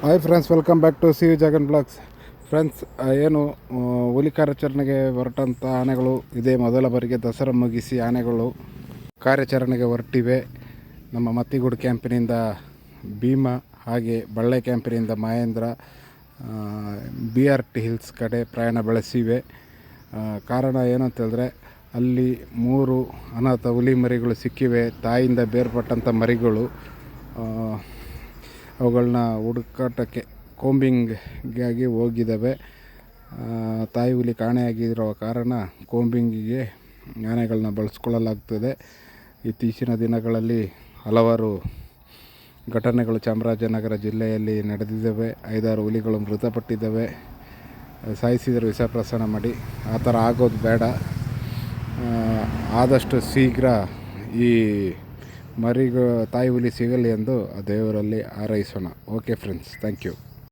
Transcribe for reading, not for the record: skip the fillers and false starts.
Hi friends, welcome back to C Jagan blogs. Friends, ಏನು ಹುಲಿ ಕಾರ್ಯಾಚರಣೆಗೆ ಹೊರಟಂಥ ಆನೆಗಳು ಇದೇ ಮೊದಲ ಬಾರಿಗೆ ದಸರಾ ಮುಗಿಸಿ ಆನೆಗಳು ಕಾರ್ಯಾಚರಣೆಗೆ ಹೊರಟಿವೆ. ನಮ್ಮ ಮತ್ತಿಗೂಡು ಕ್ಯಾಂಪಿನಿಂದ ಭೀಮಾ, ಹಾಗೆ ಬಳ್ಳೆ ಕ್ಯಾಂಪಿನಿಂದ ಮಹೇಂದ್ರ BRT ಹಿಲ್ಸ್ ಕಡೆ ಪ್ರಯಾಣ ಬೆಳೆಸಿವೆ. ಕಾರಣ ಏನಂತೇಳಿದ್ರೆ, ಅಲ್ಲಿ 3 ಅನಾಥ ಹುಲಿ ಮರಿಗಳು ಸಿಕ್ಕಿವೆ. ತಾಯಿಯಿಂದ ಬೇರ್ಪಟ್ಟಂಥ ಮರಿಗಳು. ಅವುಗಳನ್ನ ಹುಡುಕಾಟಕ್ಕೆ ಕೋಂಬಿಂಗಾಗಿ ಹೋಗಿದ್ದಾವೆ. ತಾಯಿ ಹುಲಿ ಕಾಣೆಯಾಗಿರೋ ಕಾರಣ ಕೋಂಬಿಂಗಿಗೆ ಆನೆಗಳನ್ನ ಬಳಸ್ಕೊಳ್ಳಲಾಗ್ತದೆ. ಇತ್ತೀಚಿನ ದಿನಗಳಲ್ಲಿ ಹಲವಾರು ಘಟನೆಗಳು ಚಾಮರಾಜನಗರ ಜಿಲ್ಲೆಯಲ್ಲಿ ನಡೆದಿದ್ದಾವೆ. 5-6 ಹುಲಿಗಳು ಮೃತಪಟ್ಟಿದ್ದಾವೆ. ಸಾಯಿಸಿದರೆ ವಿಷ ಪ್ರಸರಣ ಮಾಡಿ. ಆ ಥರ ಆಗೋದು ಬೇಡ. ಆದಷ್ಟು ಶೀಘ್ರ ಈ ತಾಯಿ ಹುಲಿ ಸಿಗಲಿ ಎಂದು ಆ ದೇವರಲ್ಲಿ ಹಾರೈಸೋಣ. Okay friends, thank you.